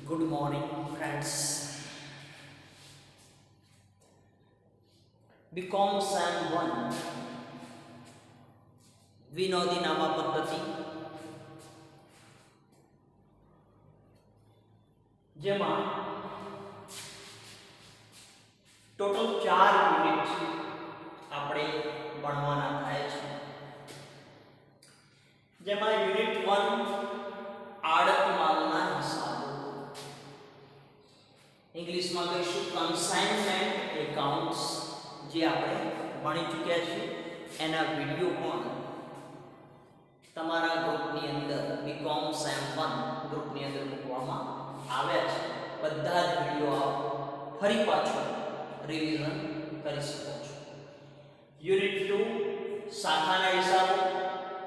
Good morning, friends. BCom Sem 1 વિનોદી નામા પદ્ધતિ, જેમાં total 4 unit આપણે ભણવાના થાય છે. જેમાં યુનિટ 1 આડત માલના હિસાબો, ઇંગ્લિશમાં કહીશું કન્સાઇનમેન્ટ એકાઉન્ટ્સ, જે આપણે ભણી ચૂક્યા છીએ. એના વિડીયો પણ તમારા ગ્રુપની અંદર બીકોમ સેમ 1 ગ્રુપની અંદર મૂકવામાં આવ્યા છે. બધા જ વિડીયો ફરી પાછો રિવિઝન કરી શકો છો. યુનિટ 2 શાખાના હિસાબો,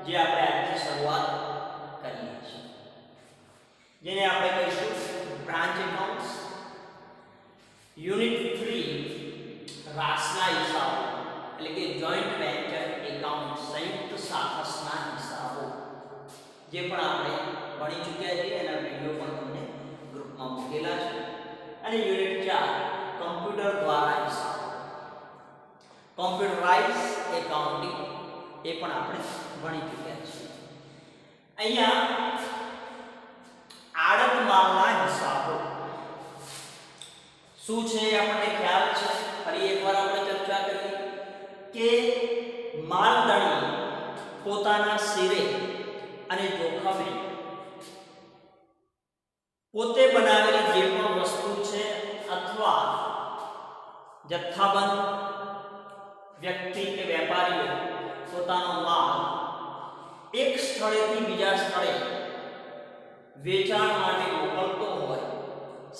જે આપણે આજથી શરૂઆત કરીએ છીએ, જેને આપણે કહીશું બ્રાન્ચ એકાઉન્ટ્સ. યુનિટ 3 રાસના હિસાબો, એટલે કે જોઈન્ટ વેન્ચર એકાઉન્ટ, સંયુક્ત સાહસના હિસાબો, જે પણ આપણે ભણી ચૂક્યા છીએ. એના વિડીયો પણ તમને ગ્રુપમાં મૂકેલા છે. અને યુનિટ 4 કમ્પ્યુટર દ્વારા હિસાબો, કોમ્પ્યુટરાઇઝ એકાઉન્ટિંગ, એ પણ આપણે ભણી ચૂક્યા છીએ. અહીંયા આડત માલના હિસાબો શું છે એ આપણને ખ્યાલ છે. ફરી એકવાર આપણે ચર્ચા કરીએ કે માલધણી પોતાના શિરે અને જોખમે પોતે બનાવેલી જે પણ વસ્તુ છે અથવા જથ્થાબંધ વ્યક્તિ કે વેપારીઓ પોતાનો માલ એક સ્થળેથી બીજા સ્થળે વેચાણ માટે મોકલતો હોય,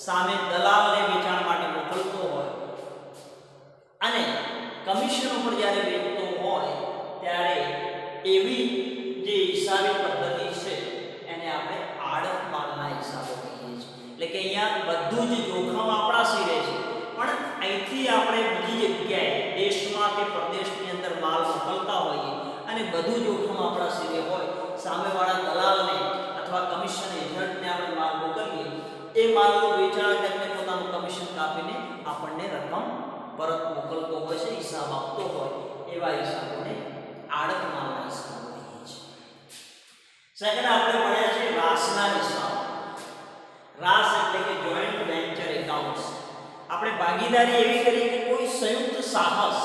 સામે દલાલને વેચાણ માટે મોકલતો હોય અને કમિશન ઉપર જ્યારે વેચતો હોય, ત્યારે એવી જે હિસાબી પદ્ધતિ છે એને આપણે આડત માલના હિસાબો કહીએ છીએ. એટલે કે અહીંયા બધું જ જોખમ આપણા શિરે છે, પણ અહીંથી આપણે બીજી જગ્યાએ દેશમાં કે પ્રદેશની અંદર માલ મોકલતા હોઈએ અને બધું જોખમ આપણા શિરે હોય, સામેવાળા દલાલને અથવા કમિશન એજન્ટને આપણે માલ મોકલીએ, એ માલનું વેચાણ કરીને પોતાનું કમિશન કાપીને આપણને રકમ પરત મોકલતો હોય છે, હિસાબ આપતો હોય, એવા હિસાબોને આડત માલના હિસાબો કહીએ છીએ. સેકન્ડ આપણે ભણ્યા છે રાસના હિસાબ. રાસ એટલે કે જોઈન્ટ વેન્ચર એકાઉન્ટ્સ. આપણે ભાગીદારી એવી કરી કે કોઈ સંયુક્ત સાહસ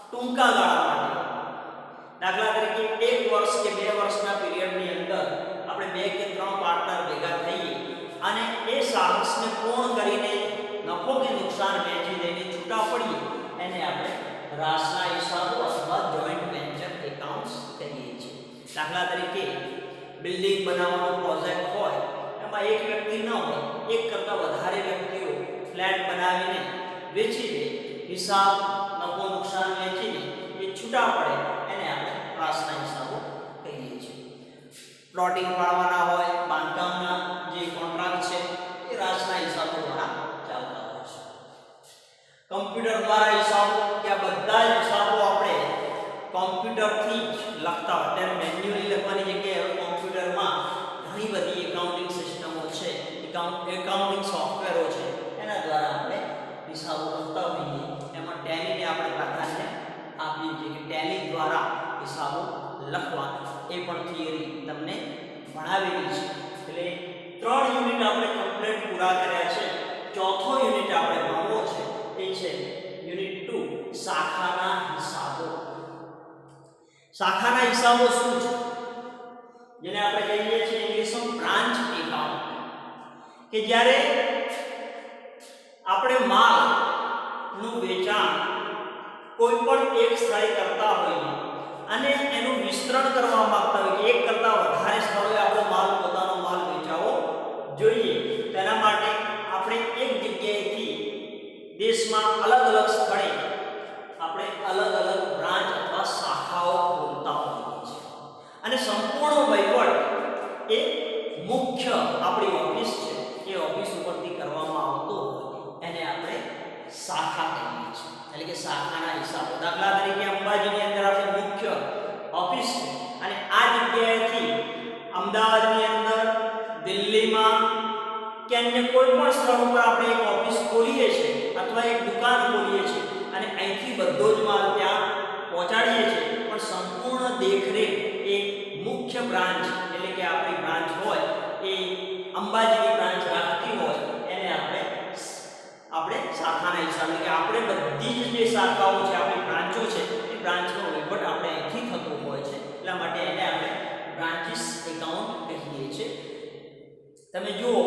ટૂંકા ગાળા માટે, દાખલા તરીકે 1 વર્ષ કે 2 વર્ષના પીરિયડની અંદર આપણે 2 કે 3 પાર્ટનર ભેગા થઈએ અને એ સાહસને પૂર્ણ કરીને નફો કે નુકસાન વહેંચી દઈને છૂટા પડીએ, એને આપણે રાસના હિસાબો અથવા જોઈન્ટ વેન્ચર એકાઉન્ટ્સ કહીએ છીએ. દાખલા તરીકે બિલ્ડિંગ બનાવવાનો પ્રોજેક્ટ હોય, એમાં એક વ્યક્તિ ન હોય, એક કરતાં વધારે વ્યક્તિઓ ફ્લેટ બનાવીને વેચી દે, હિસાબ નફો નુકસાન વહેંચીને એ છૂટા પડે, એને આપણે રાસના હિસાબો કહીએ છીએ. પ્લોટિંગ પાડવાના હોય, બાંધકામના જે કોન્ટ્રાક્ટ છે, એ રાસના હિસાબો દ્વારા ચાલતા હોય છે. કમ્પ્યુટર દ્વારા હિસાબો, કે આ બધા જ હિસાબો આપણે કોમ્પ્યુટરથી જ લખતા હોય. ત્યારે મેન્યુઅલી લખવાની જગ્યાએ હવે કોમ્પ્યુટરમાં ઘણી બધી એકાઉન્ટિંગ સિસ્ટમો છે, એકાઉન્ટિંગ સોફ્ટવેરો છે, એના દ્વારા આપણે હિસાબો લખતા હોઈએ. એમાં ટેલીને આપણે પ્રાધાન્ય આપીએ છીએ કે ટેલી દ્વારા હિસાબો લખવા. એ પણ થિયરી તમને ભણાવેલી છે. એટલે 3 યુનિટ આપણે કમ્પ્લીટ પૂરા કર્યા છે. ચોથો યુનિટ આપણે ભણવો છે, એ છે યુનિટ 2 શાખાના હિસાબો. શાખાના હિસાબો શું છે? જેને આપણે કહીએ છીએ ઇંગ્લિશમાં બ્રાન્ચ એકાઉન્ટ. કે જ્યારે આપણે માલનું વેચાણ કોઈ પણ એક સ્થળે કરતા હોઈએ અને એનું વિસ્તરણ કરવા માંગતા હોય કે એક કરતાં વધારે સ્થળોએ આપણો માલ, પોતાનો માલ વેચાવો જોઈએ, તેના માટે આપણે એક જગ્યાએથી દેશમાં અલગ અલગ સ્થળે આપણે અલગ અલગ બ્રાન્ચ અથવા શાખાઓ ખોલતા હોઈએ છીએ. અને સંપૂર્ણ વહીવટ એ મુખ્ય આપણી ઓફિસ છે, એ ઓફિસ ઉપરથી કરવામાં આવતો હોય, એને આપણે શાખા કહીએ છીએ. એટલે કે શાખાના હિસાબો. દાખલા તરીકે અંબાજીની અંદર આપણે અન્ય કોઈ પણ સ્થળ ઉપર આપણે એક ઓફિસ ખોલીએ છીએ અથવા એક દુકાન ખોલીએ છીએ અને અહીંથી બધો જ માલ ત્યાં પહોંચાડીએ છીએ, પણ સંપૂર્ણ દેખરેખ એ મુખ્ય બ્રાન્ચ એટલે કે આપણી બ્રાન્ચ હોય એ અંબાજીની બ્રાન્ચ રાખતી હોય એને આપણે શાખાના હિસાબે કે આપણે બધી જ જે શાખાઓ છે આપણી બ્રાન્ચો છે એ બ્રાન્ચનો વહીવટ આપણે અહીંથી થતો હોય છે, એટલા માટે એને આપણે બ્રાન્ચીસ એકાઉન્ટ કહીએ છીએ. તમે જુઓ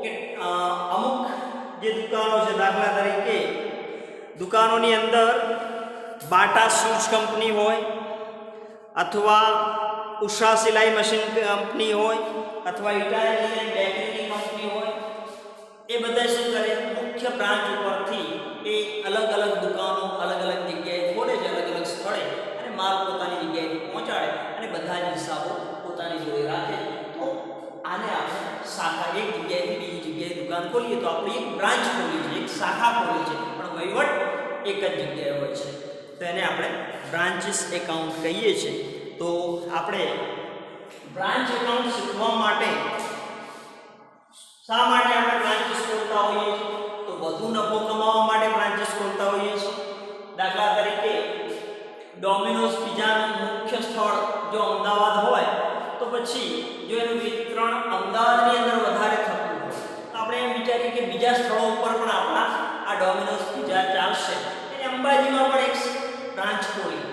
કે અમુક જે દુકાનો છે, દાખલા તરીકે દુકાનોની અંદર બાટા શૂઝ કંપની હોય અથવા ઉષા સિલાઈ મશીન કંપની હોય અથવા ઇટાલિયન બેકરીની કંપની હોય, એ બધા શું કરે, મુખ્ય બ્રાન્ચ ઉપરથી એ અલગ અલગ દુકાનો અલગ અલગ જગ્યાએ ખોલે છે, અલગ અલગ સ્થળે, અને માલ પોતાની જગ્યાએ પહોંચાડે અને બધા જ હિસાબો પોતાની જોડે રાખે. તો આને આપણે શાખા, એક જગ્યાએથી બીજી જગ્યાએ દુકાન ખોલીએ તો આપણી એક બ્રાન્ચ ખોલી છે, એક શાખા ખોલી છે, પણ વહીવટ એક જ જગ્યાએ હોય છે, તો એને આપણે બ્રાન્ચીસ એકાઉન્ટ કહીએ છીએ. તો આપણે બ્રાન્ચ એકાઉન્ટ શીખવા માટે શા માટે આપણે બ્રાન્ચીસ ખોલતા હોઈએ છીએ? તો વધુ નફો કમાવા માટે બ્રાન્ચીસ ખોલતા હોઈએ છીએ. દાખલા તરીકે ડોમિનોઝ પિઝાનું મુખ્ય સ્થળ જો અમદાવાદ હોય તો પછી જો એનું વિતરણ અમદાવાદની અંદર વધારે થતું હોય તો આપણે એમ વિચારીએ કે બીજા સ્થળો ઉપર પણ આપણા આ ડોમિનોઝ પિઝા ચાલશે, એટલે અંબાજીમાં પણ એક બ્રાન્ચ ખોલી,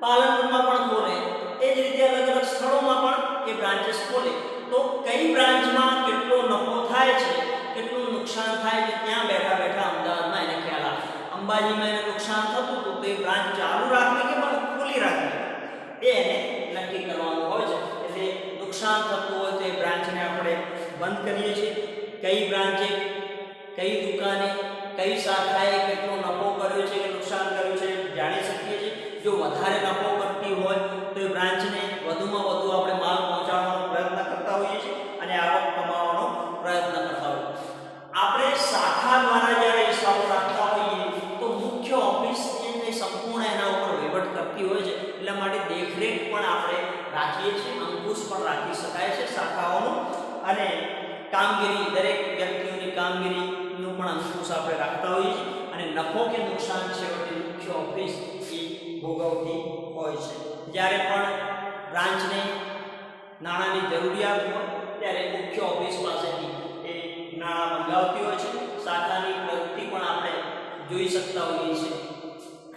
પાલનપુરમાં પણ ખોલે, એ જ રીતે અલગ અલગ સ્થળોમાં પણ એ બ્રાન્ચીસ ખોલે. તો કઈ બ્રાન્ચમાં કેટલો નફો થાય છે, કેટલું નુકસાન થાય છે, ત્યાં બેઠા બેઠા અમદાવાદમાં એને ખ્યાલ આવે. અંબાજીમાં એને નુકસાન થતું હતું તો એ બ્રાન્ચ ચાલુ રાખવી કે બંધ ખોલી રાખવી એ એને નક્કી કરવાનું હોય છે. એટલે નુકસાન થતું હોય તો એ બ્રાન્ચને આપણે બંધ કરીએ છીએ. કઈ બ્રાન્ચે, કઈ દુકાને, કઈ શાખાએ કેટલો નફો કર્યો છે કે નુકસાન કર્યું છે જાણી શકીએ છીએ. જો વધારે નફો કરતી હોય તો એ બ્રાન્ચને વધુમાં વધુ આપણે માલ પહોંચાડવાનો પ્રયત્ન કરતા હોઈએ છીએ અને આવક કમાવાનો પ્રયત્ન કરતા હોઈએ છીએ. આપણે શાખા દ્વારા જ્યારે હિસાબો રાખતા હોઈએ તો મુખ્ય ઓફિસ એને સંપૂર્ણ એના ઉપર વહીવટ કરતી હોય છે, એટલા માટે દેખરેખ પણ આપણે રાખીએ છીએ, અંકુશ પણ રાખી શકાય છે શાખાઓનું, અને કામગીરી, દરેક વ્યક્તિઓની કામગીરીનું પણ અંકુશ આપણે રાખતા હોઈએ છીએ, અને નફો કે નુકસાન છેવટે મુખ્ય ઓફિસ એ ભોગવતી હોય છે. જ્યારે પણ બ્રાન્ચને નાણાંની જરૂરિયાત હોય ત્યારે મુખ્ય ઓફિસ પાસેથી એ નાણાં મંગાવતી હોય છે. શાખાની પ્રગતિ પણ આપણે જોઈ શકતા હોઈએ છીએ,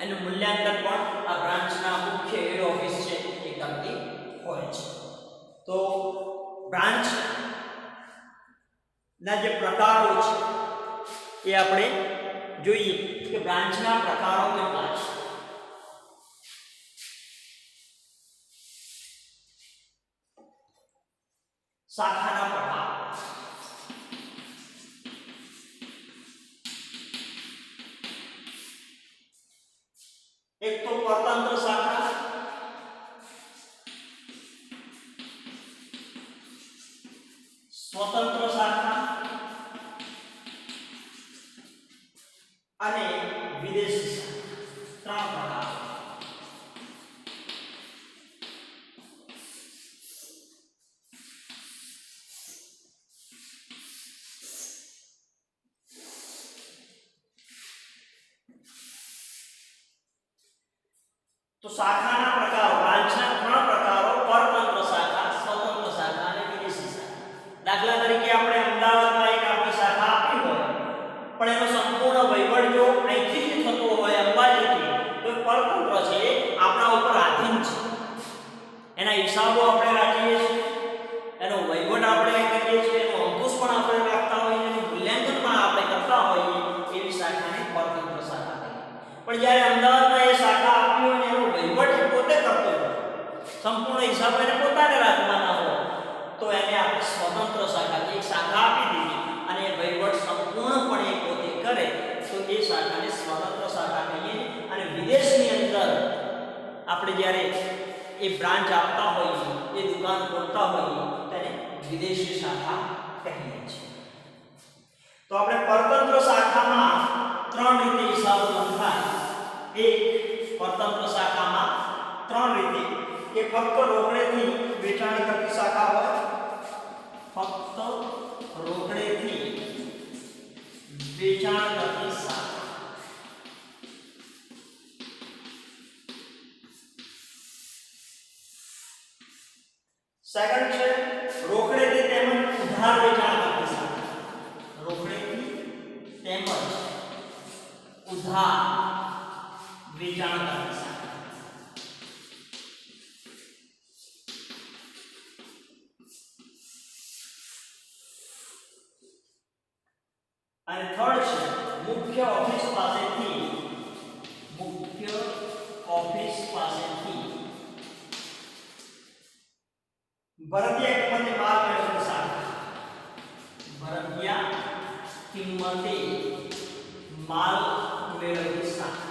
એનું મૂલ્યાંકન પણ આ બ્રાન્ચના મુખ્ય હેડ ઓફિસ છે એ કરતી હોય છે. તો બ્રાન્ચ ના જે પ્રકારો છે એ આપણે જોઈએ કે બ્રાન્ચના પ્રકારો કેટલા છે. શાખાના પ્રકાર, એક તો પરતંત્ર શાખા, સ્વતંત્ર શાખા અને વિદેશી શાખા, ત્રણ પ્રકાર. તો શાખાના પ્રકારો, બ્રાન્ચના ત્રણ પ્રકારો: પરતંત્ર શાખા, સ્વતંત્ર શાખા અને વિદેશી શાખા. દાખલા તરીકે આપણે અમદાવાદમાં એક આપણી શાખા આપી હોય પણ એનો સંપૂર્ણ વહીવટ જો અહીંથી જ થતો હોય અંબાજીથી, તો પરતંત્ર છે, એ આપણા ઉપર આધીન છે. એના હિસાબો આપણે રાખીએ છીએ, એનો વહીવટ આપણે કરીએ છીએ, એનો અંકુશ પણ આપણે રાખતા હોઈએ, એનું મૂલ્યાંકન પણ આપણે કરતા હોઈએ, એવી શાખાને પરતંત્ર શાખા કહીએ. પણ જ્યારે અમદાવાદમાં એ શાખા આપી હોય એનો વહીવટ પોતે કરતો હોય, સંપૂર્ણ હિસાબ એને પોતાને રાખવાના હોય, તો એને આપણે સ્વતંત્ર શાખા, એક શાખા આપી દીધી અને એ વહીવટ સંપૂર્ણપણે પોતે કરે તો એ શાખાને સ્વતંત્ર શાખા કહીએ. અને વિદેશની અંદર આપણે જ્યારે એ બ્રાન્ચ આપતા હોઈએ, એ દુકાન ખોલતા હોઈએ તેને વિદેશી શાખા કહીએ છીએ. તો આપણે પરતંત્ર શાખામાં ત્રણ રીતે હિસાબો લખાય. એક, પરતંત્ર શાખામાં ત્રણ રીતે, કે ફક્ત રોકડેથી વેચાણ કરતી શાખા હોય, ફક્ત રોકડેથી વેચાણ કરતી શાખા. સેકન્ડ છે રોકડેથી તેમજ ઉધાર વેચાણ કરતી શાખા. રોકડેથી તેમજ ઉધાર વેચાણ કરતી શાખા. અને થર્ડ છે મુખ્ય ઓફિસ પાસેથી ભરતીયા કિંમતે માલ મેળવતી શાખા. ભરતીયા કિંમતે માલ મેળવતી શાખા.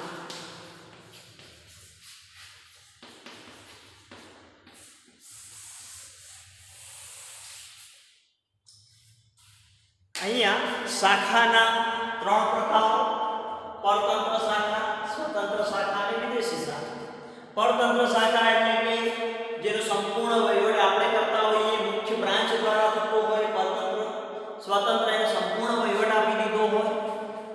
અહીંયા શાખાના ત્રણ પ્રકારો: પરતંત્ર શાખા, સ્વતંત્ર શાખા અને વિદેશી શાખા. પરતંત્ર શાખા એટલે કે જેનો સંપૂર્ણ વહીવટ આપણે કરતા હોઈએ, મુખ્ય બ્રાન્ચ દ્વારા થતો હોય પરતંત્ર. સ્વતંત્ર એને સંપૂર્ણ વહીવટ આપી દીધો હોય,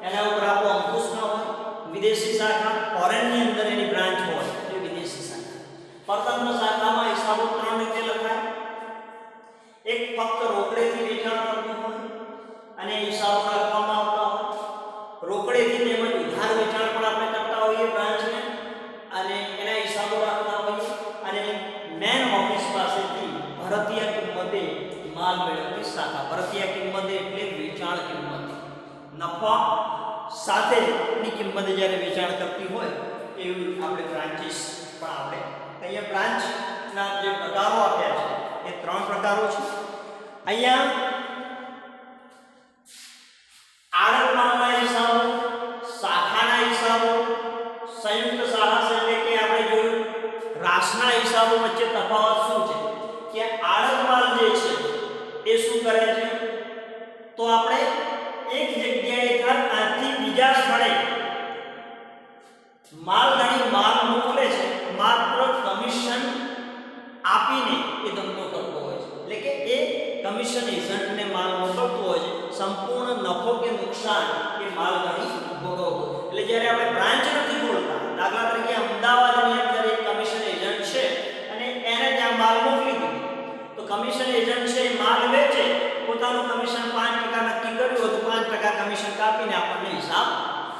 એના ઉપર આપણો અંકુશ ન હોય. વિદેશી શાખા ફોરેનની અંદર એની બ્રાન્ચ હોય એટલે વિદેશી શાખા. પરતંત્ર શાખામાં હિસાબો ત્રણ રીતે લખાય. એક ફક્ત રોકડેથી વેચાણ કરતું હોય અને હિસાબો રાખવામાં આવતા હોય. રોકડેથી તેમજ ઉધાર વેચાણ પણ આપણે કરતા હોઈએ બ્રાન્ચને અને એના હિસાબો રાખતા હોઈએ. અને મેન ઓફિસ પાસેથી ભરતીય કિંમતે માલ મેળવતી શાખા. ભરતીય કિંમતે એટલે વેચાણ કિંમતે, નફા સાથેની કિંમતે જ્યારે વેચાણ કરતી હોય એવી આપણે બ્રાન્ચીસ પણ આપણે અહીંયા બ્રાન્ચના જે પ્રકારો આપ્યા છે એ ત્રણ પ્રકારો છે. અહીંયા આડતમાલના હિસાબો, શાખાના હિસાબો, સંયુક્ત સાહસ એટલે કે આપણે જોયું રાશના હિસાબો વચ્ચે તફાવત શું છે કે આડતમાલ જે છે એ શું કરે છે તો આપણે એક જગ્યાએથી આથી બીજા સ્થળે માલ ગણી માલ મોકલે છે, માત્ર કમિશન આપીને એ ધંધો કરતો હોય છે. એટલે કે એ કમિશન એજન્ટને માલ મોકલતો હોય છે, સંપૂર્ણ નફો કે નુકસાન એ માલ ગણી ભોગવતો. એટલે જ્યારે આપણે બ્રાન્ચ નથી બોલતા, દાખલા તરીકે અમદાવાદની અંદર એક કમિશન એજન્ટ છે અને એને ત્યાં માલ મોકલી દીધો, તો કમિશન એજન્ટ છે માલ વેચે, પોતાનું કમિશન 5% નક્કી કર્યું હોય તો 5% કમિશન કાપીને આપણને હિસાબ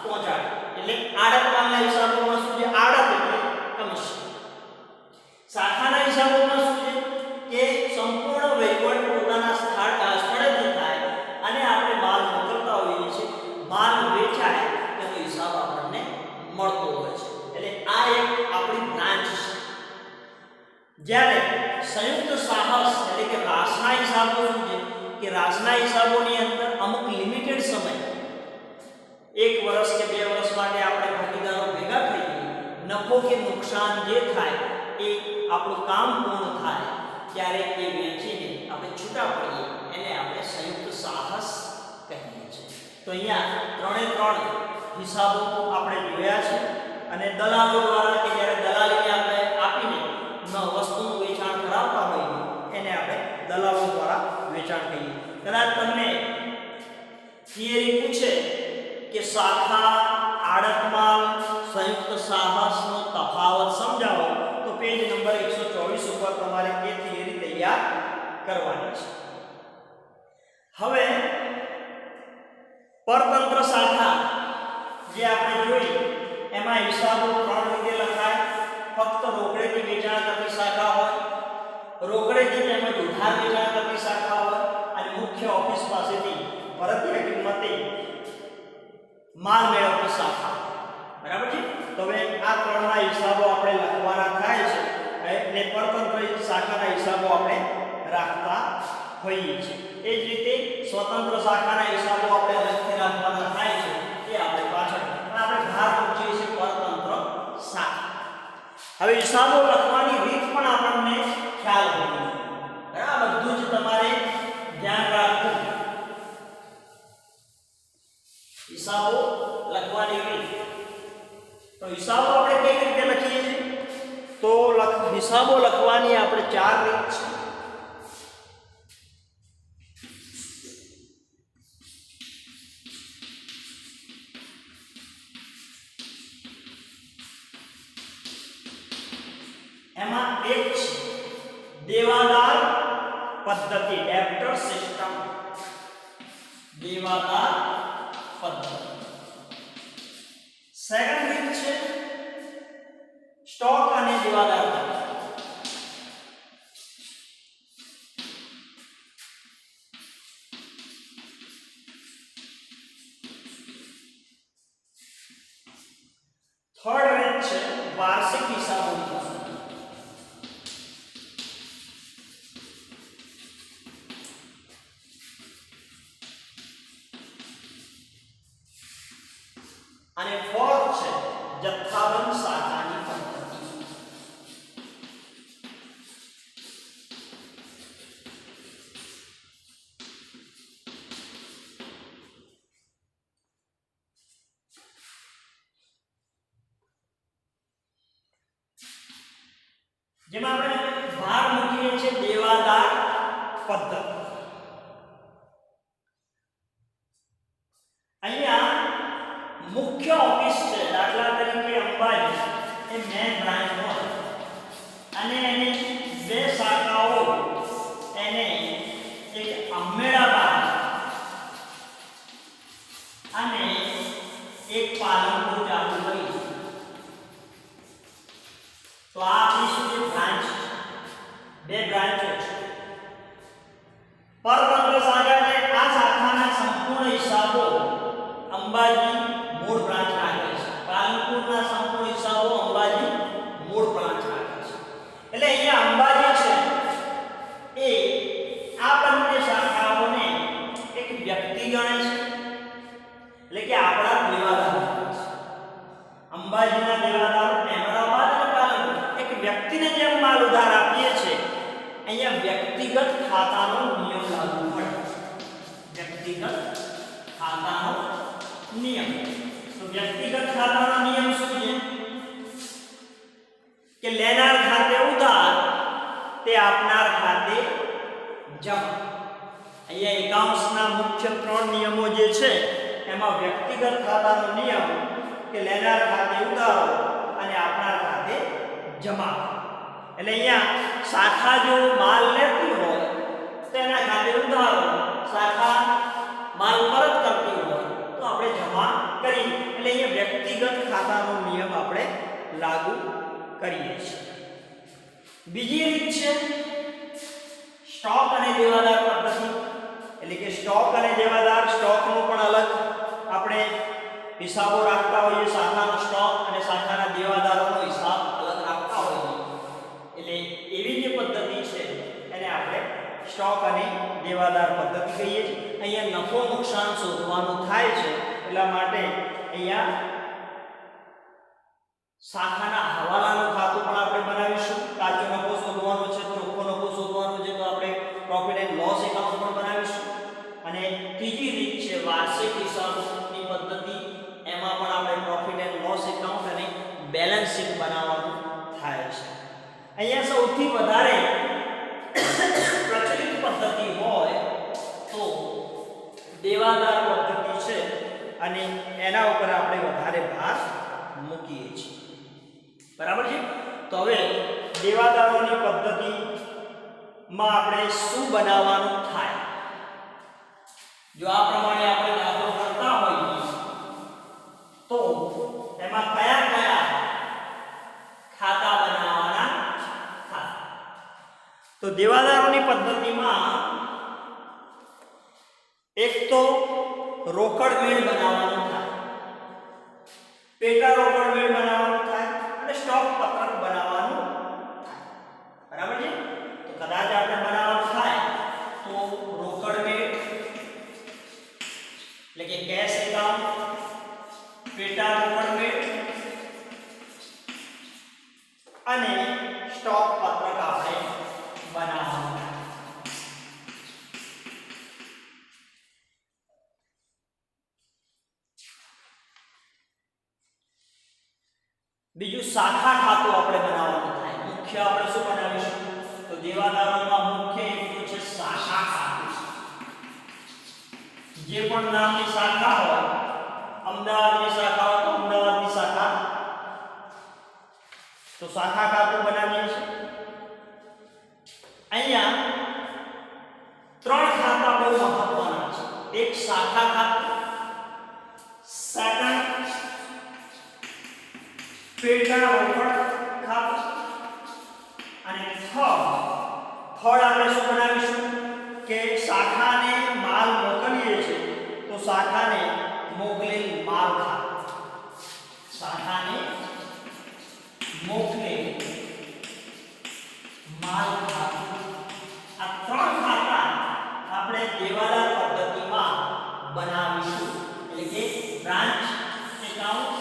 પહોંચાડે. એટલે આડતમાલના હિસાબોમાં શું છે? આડત એટલે કમિશન. શાખાના હિસાબોમાં શું છે કે સંપૂર્ણ વહીવટ પોતાના સ્થળેથી થાય અને આપણે માલ મોકલતા હોઈએ છીએ, માલ વેચાય તેનો હિસાબ આપણને મળતો હોય છે. એટલે આ એક આપણી બ્રાન્ચ છે. જ્યારે સંયુક્ત સાહસ એટલે કે રાશના હિસાબો શું છે કે રાશના હિસાબોની અંદર અમુક લિમિટેડ સમય, 1 વર્ષ કે 2 વર્ષ માટે આપણે ભાગીદારો ભેગા થઈએ, નફો કે નુકસાન જે થાય એ આપણું કામ પૂર્ણ થાય ત્યારે એ વેચીને આપણે છૂટા પડીએ, એને આપણે સંયુક્ત સાહસ કહીએ છીએ. તો અહીંયા ત્રણે ત્રણ હિસાબો આપણે જોયા છે. અને દલાલો દ્વારા કે જ્યારે દલાલીને આપણે આપીને વસ્તુનું વેચાણ કરાવતા હોઈએ એને આપણે દલાલો દ્વારા વેચાણ કહીએ. કદાચ તમને થિયરી પૂછે કે શાખા, આડતમાલ, સંયુક્ત સાહસનો તફાવત સમજાવો તો પેજ નંબર 124 ઉપર તમારે એ થિયરી તૈયાર કરવાની છે. હવે પરતંત્ર શાખા જે આપણે જોઈ એમાં હિસાબો ત્રણ રીતે લખાય. ફક્ત રોકડેથી વેચાણ કરતી શાખા હોય, રોકડેથી તેમજ ઉધાર વેચાણ કરતી શાખા હોય અને મુખ્ય ઓફિસ પાસેથી ભરતીય કિંમતે માલ મેળવતી શાખા. બરાબર છે? તો હવે આ ત્રણના હિસાબો આપણે લખવાના થાય છે અને પરતંત્ર શાખાના હિસાબો આપણે રાખતા હોઈએ છીએ. એ જ રીતે સ્વતંત્ર શાખાના હિસાબો આપણે અલગથી રાખવાના થાય છે, એ આપણે પાછળ આપણે ભાર મૂકીએ છીએ પરતંત્ર શાખા. હવે હિસાબો લખવાની રીત પણ આપણને ખ્યાલ હોવી જોઈએ. બરાબર? બધું જ તમારે ધ્યાન રાખવું. હિસાબો લખવાની રીત, તો હિસાબો આપણે કઈ રીતે લખીએ છીએ તો હિસાબો લખવાની આપણે 4 રીત છે. એમાં એક છે દેવાદાર પદ્ધતિ, ડેપ્ટર સિસ્ટમ, દેવાદાર પદ્ધતિ. સેકન્ડ રીત છે સ્ટોક અને દેવાદાર પદ્ધતિ. થર્ડ રીત છે વાર્ષિક હિસાબોની પદ્ધતિ. અને ફોર્થ છે જથ્થાબંધ શાખાની પદ્ધતિ. જેમાં આપણે ભાર મૂકીએ છીએ દેવાદાર પદ્ધતિ. અહીંયા મુખ્ય ઓફિસ છે, દાખલા તરીકે અંબાજી એ મેન બ્રાન્ચ હોય અને એની બે શાખાઓ, એને એક અમદાવાદ અને એક પાલનપુર ચાલુ કરી. તો આ આપણી શું છે? બ્રાન્ચ, બે બ્રાન્ચો છે. પરતંત્ર શાખા એટલે આ શાખાના સંપૂર્ણ હિસાબો અંબાજી મૂળ બ્રાન્ચ રાખે છે. પાલનપુરના સંપૂર્ણ હિસાબો અંબાજી મૂળ બ્રાન્ચ રાખે છે. એટલે અહીંયા અંબાજી છે એ આ બંને શાખાઓને એક વ્યક્તિ ગણે છે, એટલે કે આપણા દેવાદાર છે. અંબાજીના દેવાદાર અમદાવાદ અને પાલનપુર એક વ્યક્તિને જેમ માલ ઉધાર આપીએ છીએ, અહીંયા વ્યક્તિગત ખાતાનો નિયમ લાગુ પડે. વ્યક્તિગત ખાતાનો નિયમ. તો વ્યક્તિગત ખાતાનો નિયમ શું છે? કે લેનાર ખાતે ઉધાર, તે આપનાર ખાતે જમા. અહીંયા એકાઉન્ટ્સના મુખ્ય 3 નિયમો જે છે એમાં વ્યક્તિગત ખાતાનો નિયમ કે લેનાર ખાતે ઉધાર અને આપનાર ખાતે જમા. એટલે અહીંયા શાખા જો માલ લેતી હોય તેના ખાતે ઉધાર, શાખા માલ પરત કરતી હોય તો આપણે જમા કરી. એટલે અહીંયા વ્યક્તિગત ખાતાનો નિયમ આપણે લાગુ કરીએ છીએ. બીજી રીત છે સ્ટોક અને દેવાદાર પદ્ધતિ. એટલે કે સ્ટોક અને દેવાદાર, સ્ટોકનો પણ અલગ આપણે હિસાબો રાખતા હોઈએ, શાખાનો સ્ટોક અને શાખાના દેવાદારોનો હિસાબ અલગ રાખતા હોઈએ. એટલે એવી જે પદ્ધતિ છે એને આપણે સ્ટોક અને દેવાદાર પદ્ધતિ કહીએ છીએ. અહીંયા નફો નુકસાન શોધવાનું થાય છે, એટલા માટે અહીંયા શાખાના હવાલાનું ખાતું પણ આપણે બનાવીશું. કાચો નફો શોધવાનો છે તો નફો શોધવાનો છે તો આપણે પ્રોફિટ એન્ડ લોસ એકાઉન્ટ પણ બનાવીશું. અને ત્રીજી રીત છે વાર્ષિક હિસાબોની પદ્ધતિ. એમાં પણ આપણે પ્રોફિટ એન્ડ લોસ એકાઉન્ટ અને બેલેન્સ શીટ બનાવવાનું થાય છે. અહીંયા સૌથી વધારે પ્રચલિત પદ્ધતિ હોય તો દેવાદાર પદ્ધતિ છે અને એના ઉપર આપણે વધારે ભાર મૂકીએ છીએ. બરાબર છે? તો હવે દેવાદારોની પદ્ધતિમાં આપણે શું બનાવવાનું થાય? જો આ પ્રમાણે આપણે દાખલો કરતા હોઈએ તો એમાં કયા કયા ખાતા બનાવવાના થાય? તો દેવાદારોની પદ્ધતિમાં એક તો રોકડ મેળ બનાવવાનું થાય, પેટા રોકડ મેળ બનાવવાનું થાય અને સ્ટોક પત્રક બનાવવાનું થાય. બરાબર છે? તો કદાચ આપણે બનાવવાનું થાય તો રોકડ મેળ એટલે કે કેશ એકાઉન્ટ, પેટા રોકડ મેળ અને સ્ટોક પત્રક આપણે બનાવવાનું. બીજું શાખા ખાતું આપણે બનાવવાનું થાય. મુખ્ય આપણે શું બનાવીશું? તો દેવાદારોમાં મુખ્ય એક તો છે શાખા ખાતું. જે પણ નામની શાખા હોય, અમદાવાદની શાખા હોય તો અમદાવાદની શાખા, તો શાખા ખાતું બનાવીએ છીએ. શાખા ખાતું, સેકન્ડ પેટા રોકડ ખાતું અને થર્ડ આપણે શું બનાવીશું કે શાખાને માલ મોકલીએ છીએ તો શાખાને મોકલેલ માલ ખાતું, શાખાને મોકલેલ માલ ખાતું. આ ત્રણ ખાતા આપણે દેવાદાર પદ્ધતિમાં બનાવીશું, એટલે કે બ્રાન્ચ એકાઉન્ટ,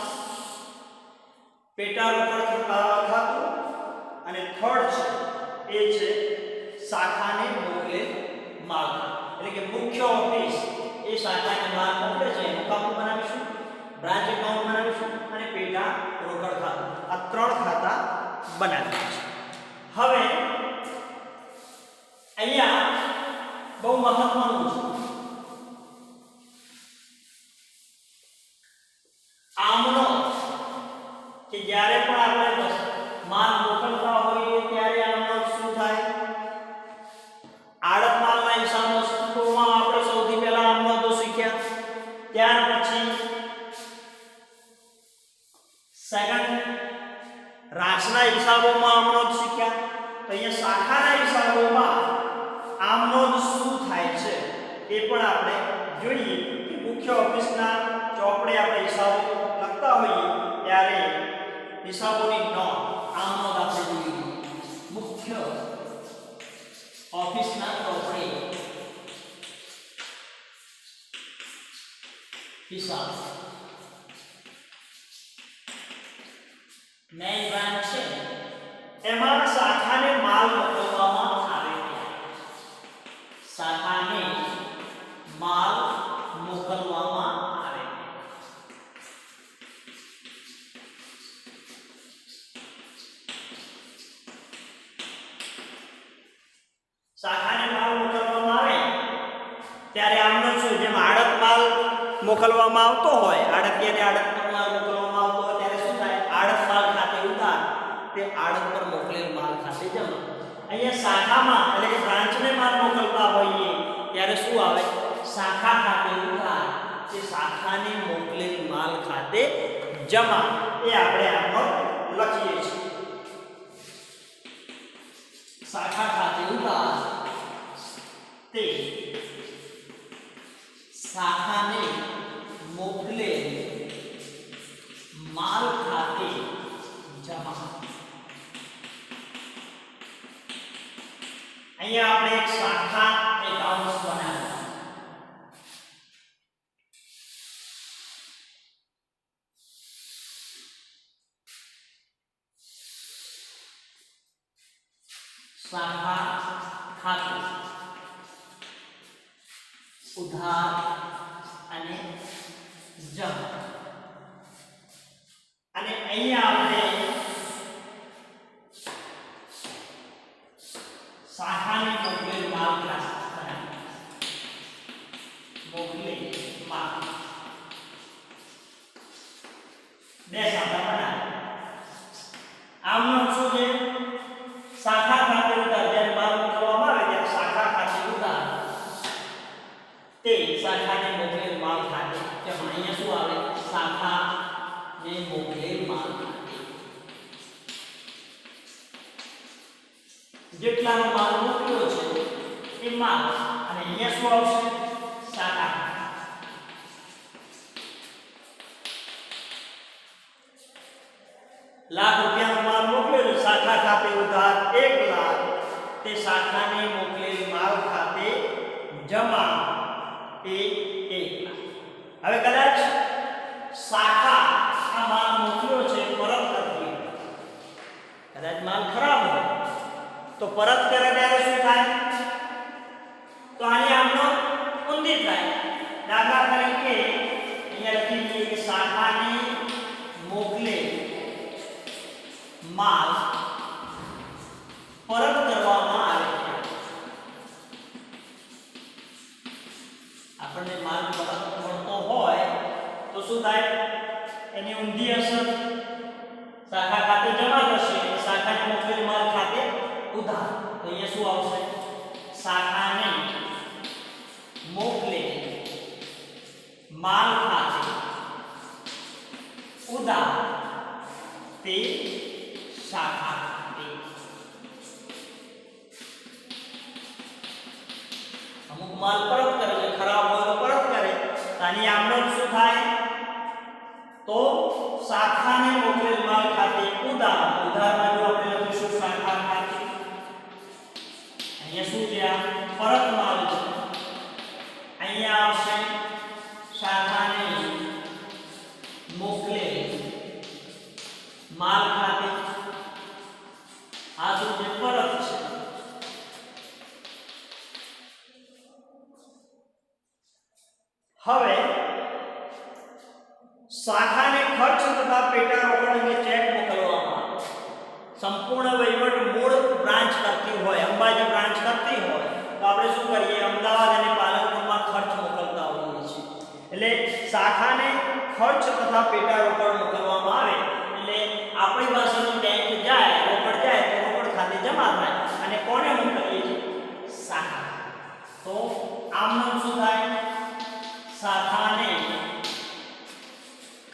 પેટા રોકડ ખાતું અને થર્ડ છે એ છે શાખાને મોકલેલ માલ ખાતું. એટલે કે મુખ્ય ઓફિસ એ શાખાને માલ મોકલે છે એનું ખાતું બનાવીશું, બ્રાન્ચ એકાઉન્ટ બનાવીશું અને પેટા રોકડ ખાતું, આ ત્રણ ખાતા બનાવીશું. હવે અહીંયા બહુ મહત્વનું છે, આમનો કે જ્યારે પણ આપણે માલ મોકલતા હોઈએ ત્યારે આમનો શું થાય, આડત માલના હિસાબોમાં આપણે સૌથી પહેલા આમનો તો શીખ્યા, ત્યાર પછી સેકન્ડ રાશના હિસાબોમાં આમનો શીખ્યા. તો અહીંયા શાખાના હિસાબોમાં આમનો શું થાય છે એ પણ આપણે જોઈએ કે મુખ્ય ઓફિસના ચોપડે આપણે હિસાબો લખતા હોઈએ ત્યારે હિસાબોની નોંધ આમનો આપણે જોઈએ. મુખ્ય ઓફિસના ચોપડે હિસાબ મેઇન બ્રાન્ચ છે એમાં શાખાને માલ મોકલવામાં આવે છે, શાખાને માલ મોકલવામાં આવે છે. શાખાને માલ મોકલવામાં આવે ત્યારે આમનો શું, જેમ આડત માલ મોકલવામાં આવતો હોય, આડતિયાને આડત પર માલ મોકલવામાં આવતો હોય ત્યારે શું થાય, આડત માલ ખાતે ઉધાર તે આડત પર મોકલેલ માલ ખાતે જમા. અહીંયા શાખામાં એટલે કે બ્રાન્ચને માલ મોકલતા હોઈએ ત્યારે શું આવે, શાખા ખાતે ઉધાર તે શાખાને મોકલેલ માલ ખાતે જમા. એ આપણે આમાં લખીએ છીએ, શાખા ખાતે ઉધાર તે શાખાને મોકલેલ માલ ખાતે જમા. અહીંયા આપણે એક શાખા એકાઉન્ટ બનાવ્યા, શાખા ખાતું ઉધાર અને જમા. અને અહીંયા આપણે શાખાને મોકલેલ માલ ખાતે મોકલેલ માલ બે શાખા બનાવ્યા. આમનો શું છે, શાખા ખાતે ઉધાર, જ્યારે માલ મોકલવામાં આવે ત્યારે શાખા ખાતે ઉધાર તે શાખાને મોકલેલ માલ ખાતે જમા. અહીંયા શું આવે, શાખાને મોકલેલ માલ ખાતે જેટલાનો માલ મોકલ્યો છે એ માલ, અને અહીંયા શું આવશે, શાખા. લાખ રૂપિયાનો માલ મોકલ્યો છે, શાખા ખાતે ઉધાર 1 લાખ તે શાખાને મોકલેલ માલ ખાતે જમા એ 1 લાખ. હવે કદાચ શાખા આ માલ મોકલ્યો છે પરત કરતી, કદાચ માલ ખરાબ હોય તો પરત કરે ત્યારે શું થાય, તો આની આમનો ઊંધી થાય. દાખલા તરીકે અહીંયા લખી દઈએ કે શાખાને મોકલે માલ પરત કરવામાં આવે છે. આપણને માલ પરત મળતો હોય તો શું થાય, એની ઊંધી અસર શાખા ખાતે જમા થશે, શાખાને મોકલેલ માલ ખાતે ઉધાર. તો અહીંયા શું આવશે, શાખાને મોકલે ઉધાર તે શાખા ખાતે. અમુક માલ પરત કરે છે, ખરાબ હોય તો પરત કરે. આની આમદન શું થાય? તો શાખાને મોકલેલ માલ ખાતે ઉધાર. ઉધાર બાજુ આપણે લખીશું શાખા ખાતે. અહીંયા શું છે? આ પરત માલ છે. અહીંયા આવશે શાખાને મોકલે માલ ખાતે. આ શું છે? પરત છે. હવે શાખાને ખર્ચ તથા પેટા રોકડ અંગે ચેક મોકલવામાં આવે. સંપૂર્ણ વહીવટ મૂળ બ્રાન્ચ કરતી હોય, અંબાજી બ્રાન્ચ કરતી હોય તો આપણે શું કરીએ? અમદાવાદ અને પાલનપુરમાં ખર્ચ મોકલતા હોઈએ છીએ. એટલે શાખાને ખર્ચ તથા પેટા રોકડ મોકલવામાં આવે એટલે આપણી પાસેનો બેંક જાય, રોકડ જાય તો રોકડ ખાતે જમા થાય. અને કોને મોકલીએ છીએ? શાખા. તો આમ નામ શું થાય? શાખાને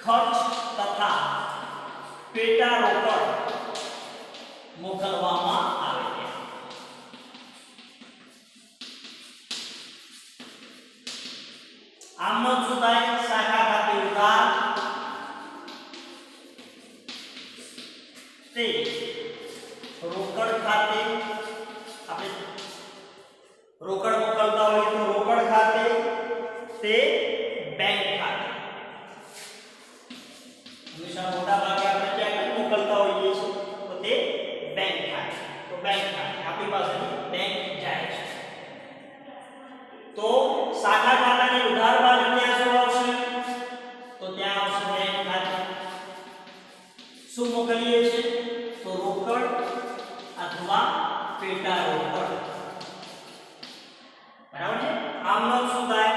ખર્ચ તથા પેટા રોકડ મોકલવામાં આવે છે. આમનો શું થાય? શાખા ખાતે ઉધાર તે રોકડ ખાતે. આપણે રોકડ મોકલતા હોઈએ તો રોકડ ખાતે તે બેંક ખાતે. હંમેશા મોટા ભાગે આપણે ચેક મોકલતા હોઈએ છીએ તો તે બેંક ખાતે. તો બેંક ખાતે આપણી પાસે બેંક જાય છે. તો શાખા ખાતાની ઉધાર બાજુ ત્યાં શું આવશે? તો ત્યાં આવશે બેંક ખાતે. શું મોકલીએ છીએ? તો રોકડ અથવા પેટા રોકડ. બરાબર છે? આમનો શું થાય?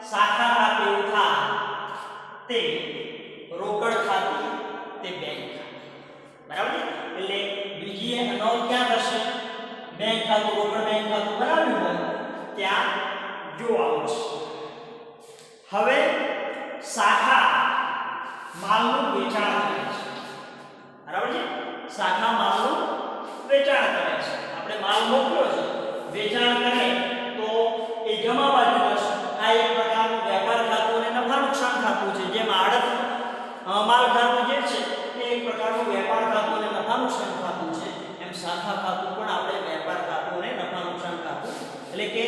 શાખા ખાતે ઉધાર તે રોકડ ખાતે તે બેંક ખાતે. બરાબર છે? એટલે બીજી એક નોંધ ક્યાં થશે? બેંક ખાતું રોકડ બેંક ખાતું બનાવ્યું હોય ત્યાં જોવા મળશે. હવે શાખા માલનું વેચાણ કરે છે. બરાબર છે? શાખા માલનું વેચાણ કરે છે. આપણે માલ મોકલ્યો છે, વેચાણ કરે તો એ જમા બાજુ જશે. આ એક પ્રકારનું વેપાર ખાતું અને નફા નુકસાન ખાતું છે. જેમ આડત માલ ખાતું જે છે એ એક પ્રકારનું વેપાર ખાતું અને નફા નુકસાન ખાતું છે, એમ શાખા ખાતું પણ આપણે વેપાર ખાતું અને નફા નુકસાન ખાતું. એટલે કે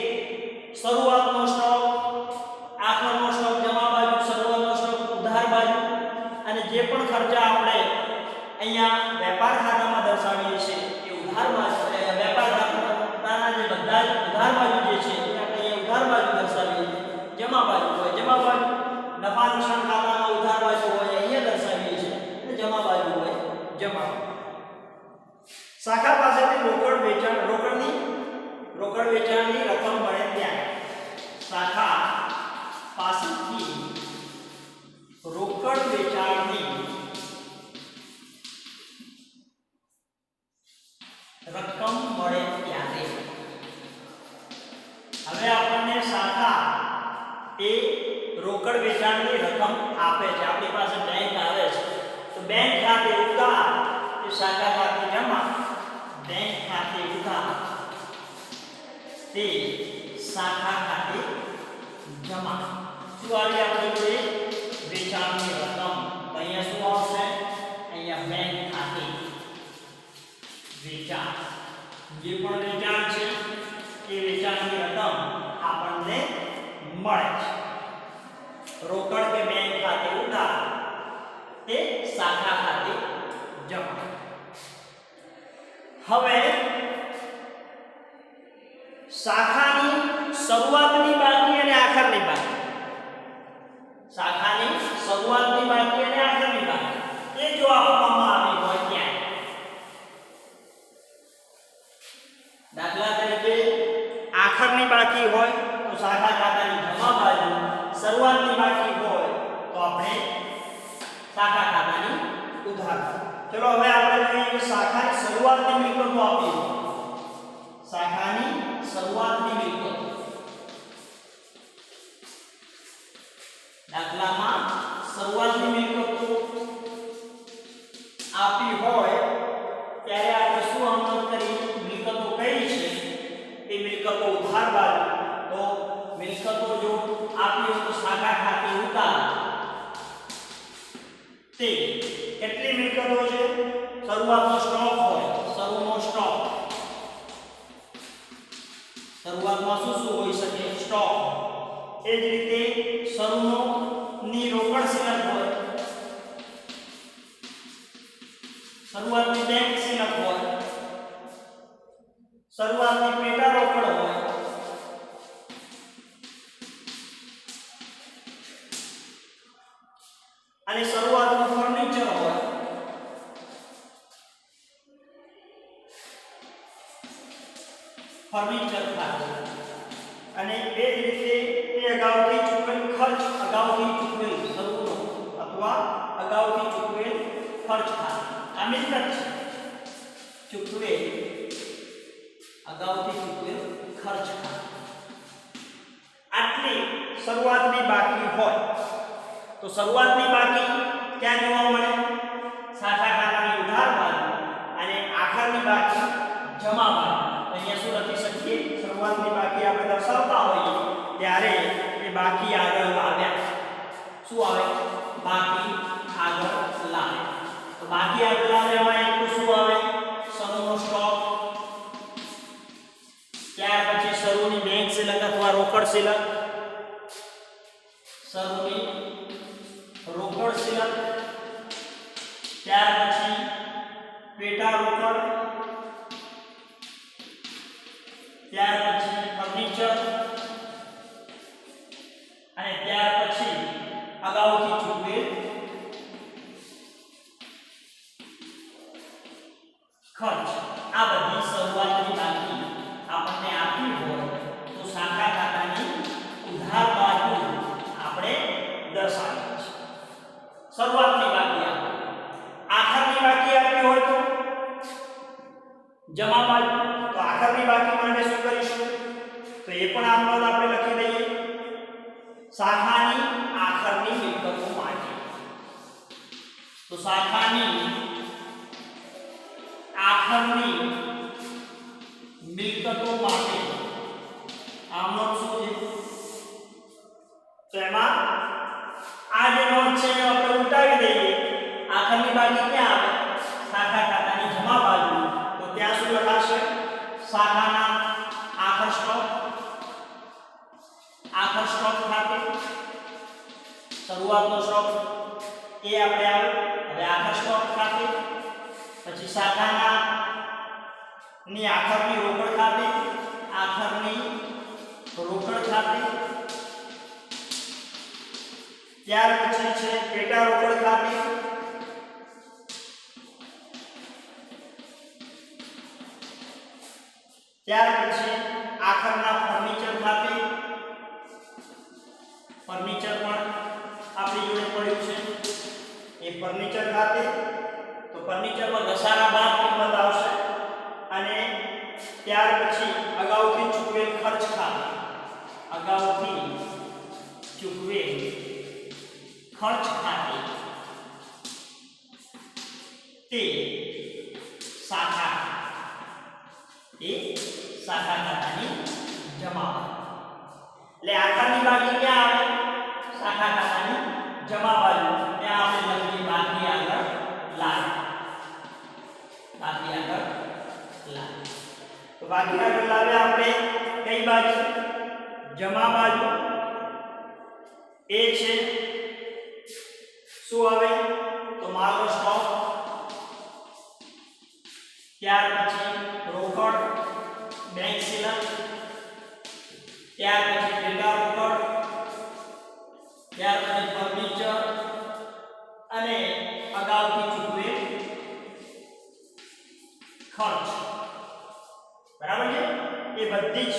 શરૂઆતનો સ્ટોક, આખરનો સ્ટોક જમા બાજુ, શરૂઆતનો સ્ટોક ઉધાર બાજુ, અને જે પણ ખર્ચા આપણે અહીંયા વેપાર ખાતામાં દર્શાવીએ છીએ એ ઉધાર બાજુ. વેપાર ખાતાના જે બધા ઉધાર બાજુ જે છે એ આપણે અહીંયા ઉધાર બાજુ દર્શાવીએ છીએ. જમા બાજુ હોય જમા બાજુ, નફા નુકસાન ખાતામાં ઉધાર બાજુ હોય અહીંયા દર્શાવીએ છીએ, અને જમા બાજુ હોય જમા. શાખા પાસેથી રોકડ વેચાણની રકમ મળે ત્યારે શાખા પાસેથી રોકડ વેચાણની રકમ મળે ત્યારે. હવે આપણને શાખા એ રોકડ વેચાણની રકમ આપે છે. આપણી પાસે બેંક આવે છે તો બેંક ખાતે ઉધાર એ શાખા ખાતે જમા. બેંક ખાતે ઉધાર તે શાખા ખાતે જમા. શું આવી આપણી જોડે? વેચાણની રકમ. તો અહીંયા શું આવશે? અહીંયા બેંક ખાતે વેચાણ. જે પણ વેચાણ છે એ વેચાણની રકમ આપણને મળે છે. રોકડ કે બેંક ખાતે ઉધાર તે શાખા ખાતે જમા. હવે શાખાની શરૂઆતની બાકી અને આખરની બાકી. શાખાની શરૂઆતની બાકી અને આખરની બાકી એ જો આપવામાં આવી હોય ત્યાં, દાખલા તરીકે આખરની બાકી હોય તો શાખા ખાતાની જમા બાજુ, શરૂઆતની બાકી હોય તો આપણે શાખા ખાતાની ઉધાર. ચલો હવે આપણે જોઈએ કે શાખાની શરૂઆતની મિલકતો આપી. શાખાની શરૂઆતની મિલકતો દાખલામાં શરૂઆતની મિલકતો તે કેટલી મિલકતો છે? શરૂઆતનો સ્ટોક હોય, શરૂનો સ્ટોક. શરૂઆતમાં શું શું હોઈ શકે? સ્ટોક. એ જ રીતે શરૂનો ની રોકડ શિલક હોય, શરૂઆતની બેંક શિલક હોય, શરૂઆતની પેટા રોકડ હોય, અને શરૂઆતનું ફર્નિચર હોય. ફર્નિચર ખાતું. અને એ જ રીતે એ અગાઉથી ચૂકવેલ ખર્ચ, અગાઉથી ચૂકવેલ શરૂનો અથવા અગાઉથી ચૂકવેલ ખર્ચ ખાતું. આ મિલકત છે. ચૂકવેલ, અગાઉથી ચૂકવેલ ખર્ચ ખાતું. આટલી શરૂઆતની બાકી હોય તો શરૂઆતની બાકી ક્યાં જોવા મળે? શાખા ખાતાની ઉધાર બાજુ. અને આખરની બાકી જમા બાજુ. અહીંયા શું લખી શકીએ? શરૂઆતની બાકી આપણે દર્શાવતા હોઈએ ત્યારે એ બાકી આગળ લાવ્યા. શું આવે? બાકી આગળ લાવે. તો બાકી આગળ લાવ્યામાં એટલું શું આવે? શરૂનો સ્ટોક. ત્યાર પછી શરૂની બેંક શિલક અથવા રોકડ શિલક. શરૂની રોકડ શિલક. ત્યાર પછી પેટા રોકડ. ત્યાર પછી ફર્નિચર. અને ત્યાર પછી અગાઉથી ચૂકવેલ ખર્ચ. આ બધી શરૂઆતની બાકી આપણને આપી હોય તો શાખા ખાતાની ઉધાર બાજુ આપણે દર્શાવીએ છીએ. શરૂઆતની બાકી આપી. આખરની બાકી આપી હોય તો જમા બાજુ. તો આખરની બાકી માટે શું કરીશું? તો એ પણ આ નોંધ આપણે લખી દઈએ. શાખાની આખરની મિલકતો માટે. તો શાખાની આખરની મિલકતો માટે આ નોંધ શું છે? તો એમાં આ જે નોંધ છે એ આપણે ઉલટાવી દઈએ. આખરની બાકી ક્યાં આવે? શાખા ખાતાની જમા બાજુ. તો ત્યાં શું લખાશે? શાખાના આખર સ્ટોક. આખર સ્ટોક ખાતે શરૂઆતનો સ્ટોક એ આપણે આવે. હવે આખર સ્ટોક ખાતે પછી શાખાના ની આખરની રોકડ ખાતે. આખરની રોકડ ખાતે. ત્યાર પછી છે પેટા રોકડ ખાતે. ત્યાર પછી આખરના ફર્નિચર ખાતે. ફર્નિચર પણ આપણી જોડે પડ્યું છે. એ ફર્નિચર ખાતે. તો ફર્નિચરમાં ઘસારા બાદ કિંમત આવશે. અને ત્યાર પછી અગાઉથી ચૂકવેલ ખર્ચ ખાતે. અગાઉથી ચૂકવેલ ખર્ચ ખાતે તે શાખા ખાતાની જમા. એટલે આખરની બાકી ક્યાં આવે? શાખા ખાતાની જમા બાજુ. ત્યાં આપણે લખીએ બાકી આગળ લાવે. બાકી આગળ લાવે. તો બાકી આગળ લાવે આપણે કઈ બાજુ? જમા બાજુ. એ છે શું આવે? તો માલનો સ્ટોક. ત્યાર પછી રોકડ, બેંક શિલક. ત્યાર પછી પેટા રોકડ. ત્યાર પછી ફર્નિચર અને અગાઉથી ચૂકવેલ ખર્ચ. બરાબર છે? એ બધી જ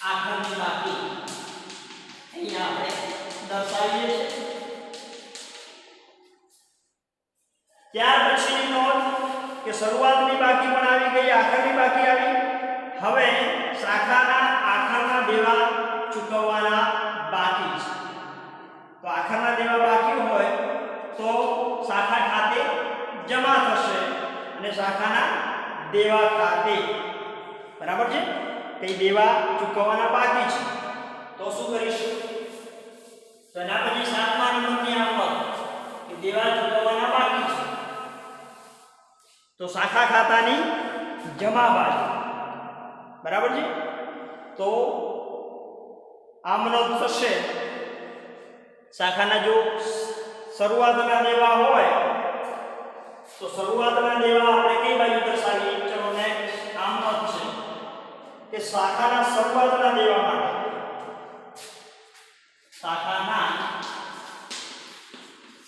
આખરની બાકી અહીંયા આપણે દર્શાવીએ છીએ. ત્યાર પછીની નોંધ કે શરૂઆતની બાકી પણ આવી ગઈ, આખરની બાકી આવી. હવે શાખાના આખરના દેવા ચૂકવવાના બાકી છે. તો આખરના દેવા બાકી હોય તો શાખા ખાતે જમા થશે અને શાખાના દેવા ખાતે. બરાબર છે? કઈ દેવા ચૂકવવાના બાકી છે તો શું કરીશું? તો એના પછી 7મા નંબરની આવક તો શાખા ખાતાની જમા બાજુ બરાબર છે. તો આમનો થશે શાખાના જો શરૂઆતના દેવા હોય તો શરૂઆતના દેવા આપણે કઈ બાજુ દર્શાવીએ? ચલો નેક્સ્ટ આમનો છે કે શાખાના શરૂઆતના દેવા માટે શાખાના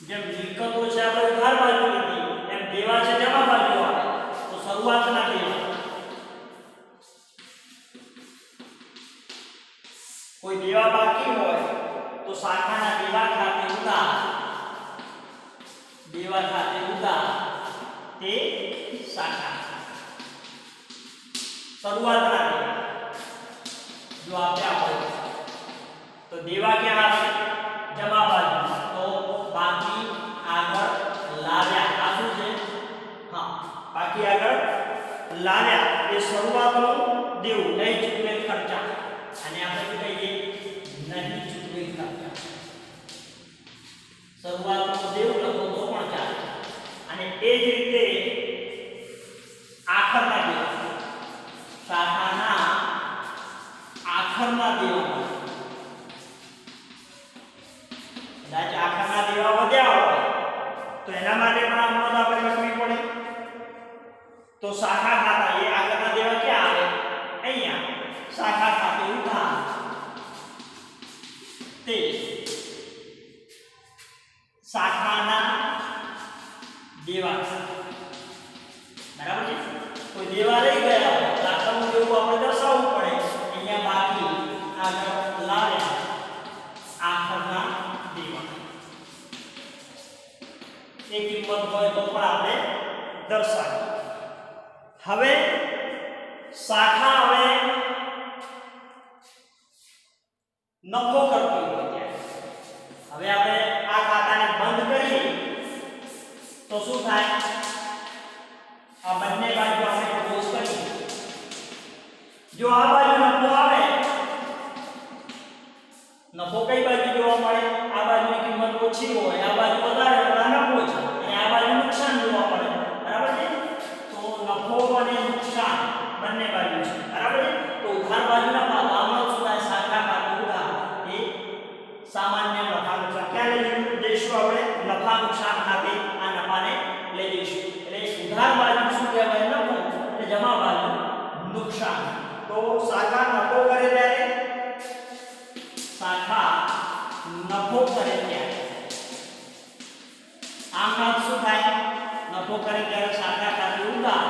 જેમ મિલકતો છે આપણે ઉધાર બાજુ લીધી એમ દેવા છે જમા બાજુ આવે. તો શરૂઆતના દેવા કોઈ દેવા બાકી હોય તો શાખાના દેવા ખાતે ઉધાર તે શાખા શરૂઆતના દેવા જો આપ્યા હોય તો દેવા ક્યાં આવે? જમા બાજુ. તો બાકી આગળ લાવ્યા આ શું છે? હા, બાકી આગળ લાવ્યા એ શરૂઆતનું દેવું નહીં ચૂકવેલ ખર્ચા અને આપણે શું કહીએ? નહીં ચૂકવેલ ખર્ચા. શરૂઆતનું દેવું લખો તો પણ ચાલે. અને એ જ રીતે આખરના દેવા શાખાના આખરના દેવા કદાચ આખરના દેવા વધ્યા હોય તો એના માટે પણ આ નોંધ આપણે લખવી પડે. તો શાખા ખાતા એ આખરના દેવા ક્યાં આવે? અહીંયા શાખા ખાતે ઉધાર તે શાખાના દેવા બરાબર છે. કોઈ દેવા લઈ ગયા હોય શાખાનું દેવું આપણે દર્શાવવું પડે. અહીંયા બાકી આગળ લાવ્યા આખરના દેવા એ કિંમત હોય તો પણ આપણે દર્શાવીએ. હવે શાખા હવે નફો કરતી હોય ત્યારે હવે આપણે આ ખાતાને બંધ કરીએ તો શું થાય? આ બંને બાજુ આપણે ક્લોઝ કરીએ. જો આ બાજુ નફો આવે, નફો કઈ બાજુ જોવા મળે? આ બાજુની કિંમત ઓછી હોય, આ બાજુ વધારે હોય, નફો છે. અને આ બાજુ નુકસાન જોવા મળે. બરાબર છે. તો નફો અને નુકસાન બંને બાજુ છે. બરાબર છે. તો ઉધાર બાજુના ભાગમાં શું થાય? શાખા ખાતે ઉધાર એ સામાન્ય નફા નુકસાન ક્યાં લઈ જઈશું? આપણે નફા નુકસાન ખાતે આ નફાને લઈ જઈશું. એટલે ઉધાર બાજુ શું કહેવાય? નફો. અને જમા બાજુ નુકસાન. તો શાખા નફો કરે ત્યારે આમ નામ શું થાય? નફો કરે ત્યારે શાખા ખાતે ઉધાર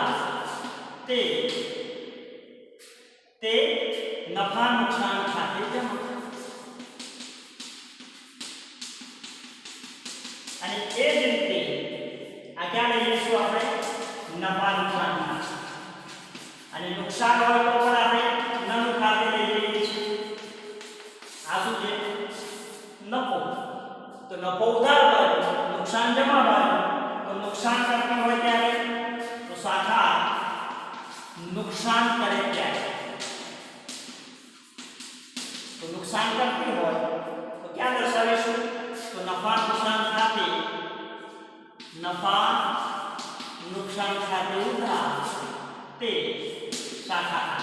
તે નફા નુકસાન ખાતે જમા. અને એ જ રીતે આ ક્યાં લઈ જઈશું આપણે? નફા નુકસાન ખાતે. અને નુકસાન હોય તો પણ આપણે નફો ખાતે લઈ જઈએ છીએ. આ શું છે? નફો. તો નફો ઉધાર બાજુ, નુકસાન જમા બાજુ. તો નુકસાન કરતી હોય ત્યારે તો શાખા નુકસાન કરે ત્યારે તો નુકસાન કરતી હોય તો ક્યાં દર્શાવીશું? તો નફા નુકસાન ખાતે ઉધાર તે શાખા.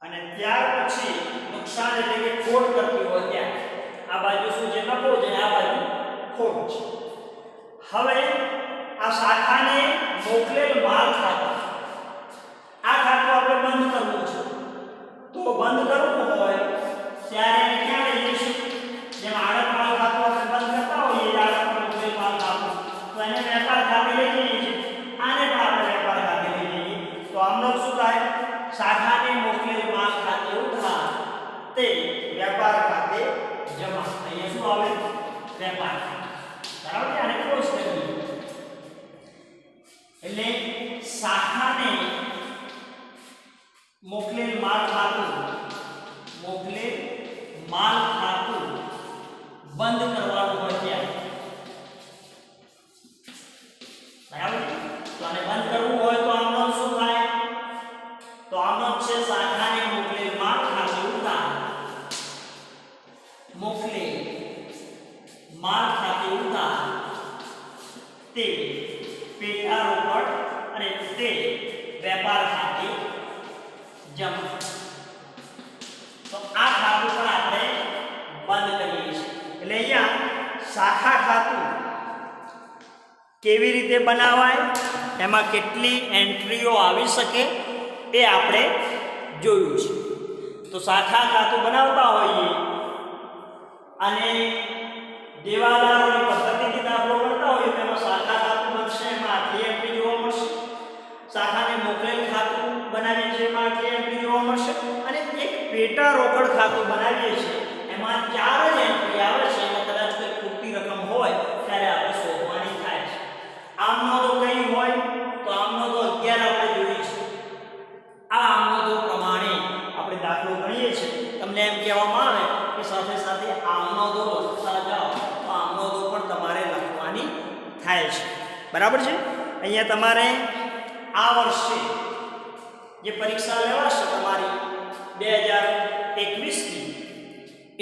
અને ત્યાર પછી નુકસાન એટલે કે ખોટ કરતી હોય ત્યાં આ બાજુ શું છે? નફો છે. આ બાજુ ખોટ છે. હવે આ શાખાને મોકલેલ માલ ખાતું, આ ખાતું આપણે બંધ કરવું છે. તો બંધ કરવું હોય ત્યારે એને ક્યાં લઈ જઈશું? જેમ આડત માલ ખાતું આપણે બંધ કરતા હોઈએ આડત મોકલેલ માલ ખાતું, તો એને વેપાર ખાતે લઈ જઈએ છીએ. આને પણ આપણે વેપાર ખાતે લઈ જઈએ. તો આમનો શું થાય? શાખાને મોકલેલ માલ ખાતે ઉધાર તે વેપાર ખાતે જમા. અહીંયા શું આવે? વેપાર. બરાબર. આને ક્લોઝ કરીએ. એટલે શાખાને મોકલેલ માલ ખાતું બંધ કરવાનું હોય ત્યારે બરાબર. તો આને બંધ કરવું હોય તો આમનો શું થાય? તો આમનો છે શાખાને મોકલેલ માલ ખાતે ઉધાર માલ ખાતે ઉધાર તે પેટા રોકડ અને તે વેપાર ખાતે જમા. તો આ ખાતું પણ આપણે બંધ કરીએ છીએ. એટલે અહીંયા શાખા ખાતું કેવી રીતે બનાવાય, એમાં કેટલી એન્ટ્રીઓ આવી શકે એ આપણે જોયું છે. તો શાખા ખાતું બનાવતા હોઈએ અને દેવાદારોની પદ્ધતિથી દાખલો કરતા હોઈએ તો એમાં શાખા ખાતું બનશે, એમાં આટલી એન્ટ્રી જોવા મળશે. શાખાને મોકલેલ ખાતું બનાવીએ છીએ એમાં આટલી એન્ટ્રી જોવા મળશે. અને એક પેટા રોકડ ખાતું બનાવીએ છીએ એમાં 4 જ એન્ટ્રી આવે છે. એમાં કદાચ કોઈ પૂરતી રકમ હોય ત્યારે આપણે શોધવાની થાય છે. આમનો તો કઈ હોય તો આમનો તો 11 આપણે જોઈ છે. આ આમનો તો પ્રમાણે આપણે દાખલો ગણીએ છીએ. તમને એમ કહેવામાં આવે કે સાથે સાથે આમનો તો લખતા જાઓ તો આમનો તો પણ તમારે લખવાની થાય છે. બરાબર છે. અહીંયા તમારે આ વર્ષે જે પરીક્ષા લેવાશે તમારી 2021 ની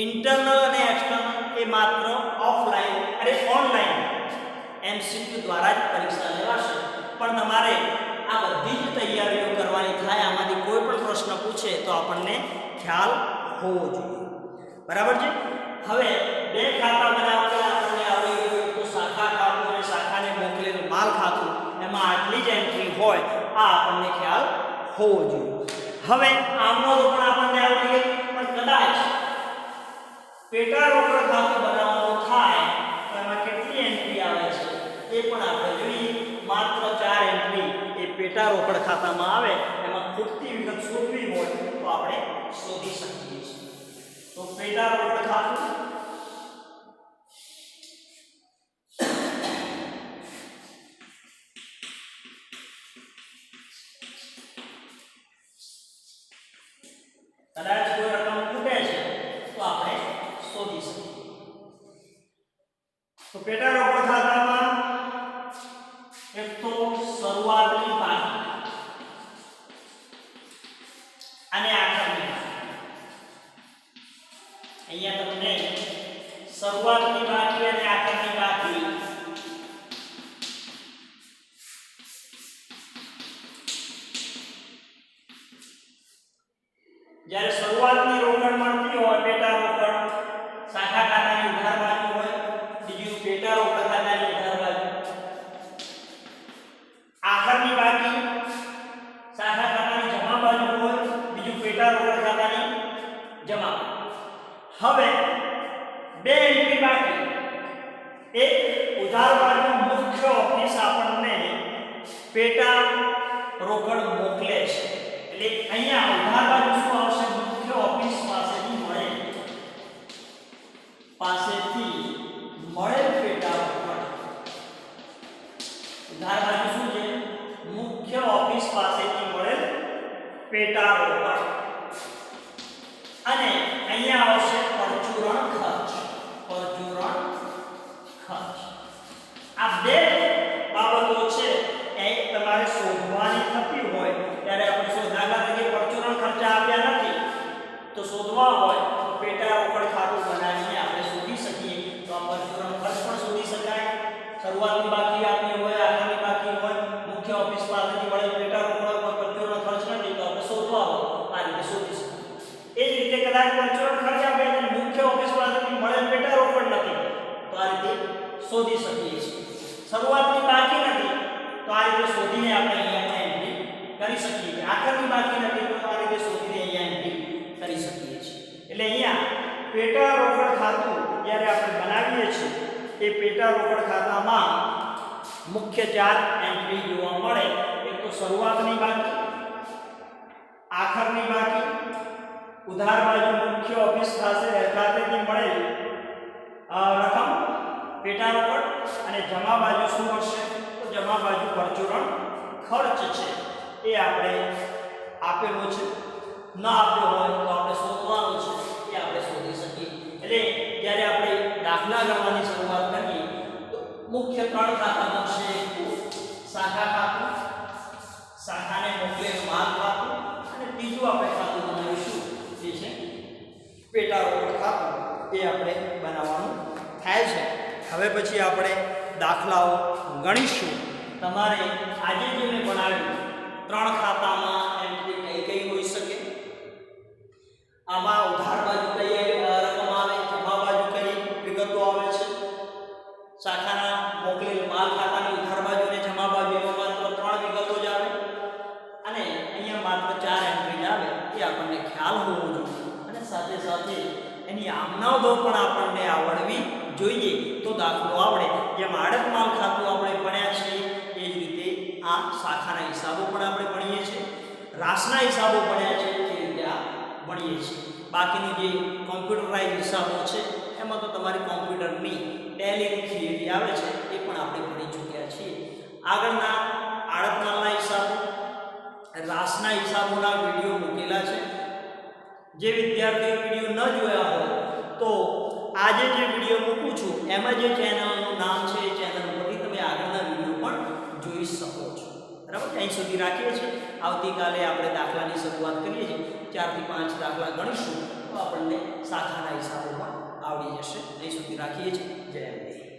ઇન્ટરનલ અને એક્સટર્નલ એ માત્ર ઓફલાઈન અને ઓનલાઈન MCQ દ્વારા જ પરીક્ષા લેવાશે. પણ તમારે આ બધી જ તૈયારીઓ કરવાની થાય. આમાંથી કોઈ પણ પ્રશ્ન પૂછે તો આપણને ખ્યાલ હોવો જોઈએ. બરાબર છે. હવે બે ખાતા બનાવતા આપણને આવડી ગયું તો શાખા ખાતું અને શાખાને મોકલેલું માલ ખાતું એમાં આટલી જ એન્ટ્રી હોય આ આપણને ખ્યાલ હોવો જોઈએ. હવે આમનો તો પણ આપણને આવડી ગયું, પણ કદાચ પેટા રોકડ ખાતું બનાવવાનું થાય તો એમાં કેટલી એન્ટ્રી આવે છે એ પણ આપણે જોઈએ. માત્ર 4 એન્ટ્રી એ પેટા રોકડ ખાતામાં આવે. એમાં ખૂટતી વિગત શોધવી હોય તો આપણે શોધી શકીએ છીએ. તો પેટા રોકડ ખાતું કદાચ કોઈ રકમ ખૂટે છે તો આપણે શોધી શકીએ. તો પેટા રોકડ ખાતામાં એક તો શરૂઆતની બાકી અને આખરની બાકી. અહીંયા તમને શરૂઆતની બાકી અને આખરની બાકી જ્યારે શરૂઆતની રોકડ મળતી હોય પેટા રોકડ શાખા ખાતાની ઉધાર બાજુ હોય, બીજું પેટા રોકડ ખાતાની ઉધાર બાજુ. આખરની બાકી શાખા ખાતાની જમા બાજુ હોય, બીજું પેટા રોકડ ખાતાની જમા. હવે બે એન્ટ્રી બાકી. એક ઉધાર બાજુ મુખ્ય ઓફિસ આપણને પેટા રોકડ મોકલે છે. એટલે અહીંયા ઉધાર બાજુ શું આવશે? મુખ્ય ઓફિસ પાસેથી મળેલ પેટા રોકડ. ઉધાર બાજુ શું છે? મુખ્ય ઓફિસ પાસેથી મળેલ પેટા રોકડ. અને અહીંયા આવશે પરચુરણ ખર્ચ. પરચુરણ ખર્ચ. આ બે બાબતો છે એ તમારે શોધવાની થતી હોય ત્યારે આપણે શોધાગા તરીકે પરચુરણ ખર્ચ આપ્યા નથી તો શોધવા હોય તો પેટા રોકડ ખાતું બનાવીને આપણે શોધી શકીએ. તો આ પરચુરણ ખર્ચ પણ શોધી શકાય. શરૂઆતની બાકી આપી હોય, આખરની બાકી હોય, મુખ્ય ઓફિસ પાસેથી મળેલ પેટા રોકડ પર પરચુરણ ખર્ચ નથી તો આપણે શોધવા હોય આ રીતે શોધી શકીએ. એ જ રીતે કદાચ પરચુરણ ખર્ચ આપે અને મુખ્ય ઓફિસ પાસેથી મળેલ પેટા રોકડ નથી તો આ રીતે શોધી શકીએ છીએ. શરૂઆતની બાકી નથી તો આ રીતે શોધીને આપણે અહીંયા એન્ટ્રી કરી શકીએ છીએ. આખરની બાકી નથી તો આ રીતે શોધીને અહીંયા એન્ટ્રી કરી શકીએ છીએ. એટલે અહીંયા પેટા રોકડ ખાતું જ્યારે આપણે બનાવીએ છીએ એ પેટા રોકડ ખાતામાં મુખ્ય 4 એન્ટ્રી જોવા મળે. એક તો શરૂઆતની બાકી, આખરની બાકી, ઉધાર બાજુ મુખ્ય ઓફિસ ખાતેથી મળેલ રકમ પેટા રોકડ અને જમા બાજુ શું હશે? તો જમા બાજુ પરચુરણ ખર્ચ છે એ આપણે આપેલો છે. ન આપ્યો હોય તો આપણે શોધવાનો છે એ આપણે શોધી શકીએ. એટલે જ્યારે આપણે દાખલા ગણવાની શરૂઆત કરીએ તો મુખ્ય 3 ખાતા બનશે. શાખા ખાતું, શાખાને મોકલેલ માલ ખાતું અને ત્રીજું આપણે ખાતું બનાવીશું જે છે પેટા રોકડ ખાતું. એ આપણે બનાવવાનું થાય છે. હવે પછી આપણે દાખલાઓ ગણીશું. તમારે આજે જે મેં ભણાવ્યું 3 ખાતામાં એન્ટ્રી કઈ કઈ હોઈ શકે, આમાં ઉધાર બાજુ કઈ રકમ આવે, જમા બાજુ કઈ વિગતો આવે છે, શાખાના મોકલેલ માલ ખાતાની ઉધાર બાજુ અને જમા બાજુ એમાં માત્ર 3 વિગતો જ આવે અને અહીંયા માત્ર 4 એન્ટ્રી આવે, એ આપણને ખ્યાલ હોવો જોઈએ અને સાથે સાથે એની આમનાઓ પણ આપણને આવડવી જોઈએ તો દાખલો આવડે. જેમ આડત માલ ખાતું આપણે ભણ્યા છીએ એ જ રીતે આ શાખાના હિસાબો પણ આપણે ભણીએ છીએ, રાશના હિસાબો ભણ્યા છે એ રીતે આ ભણીએ છીએ. બાકીની જે કોમ્પ્યુટરાઇઝ હિસાબો છે એમાં તો તમારી કોમ્પ્યુટરની ટેલીની થિયરી આવે છે એ પણ આપણે ભણી ચૂક્યા છીએ. આગળના આડત માલના હિસાબો, રાશના હિસાબોના વિડીયો મૂકેલા છે. જે વિદ્યાર્થીઓ વિડીયો ન જોયા હોય તો આજે જે વિડીયો મૂકું છું એમાં જે ચેનલનું નામ છે એ ચેનલ પરથી તમે આગળના વિડીયો પણ જોઈ શકો છો. બરાબર, અહીં સુધી રાખીએ છીએ. આવતીકાલે આપણે દાખલાની શરૂઆત કરીએ છીએ. 4 થી 5 દાખલા ગણીશું તો આપણને શાખાના હિસાબો પણ આવડી જશે. અહીં સુધી રાખીએ છીએ. જય અંબે.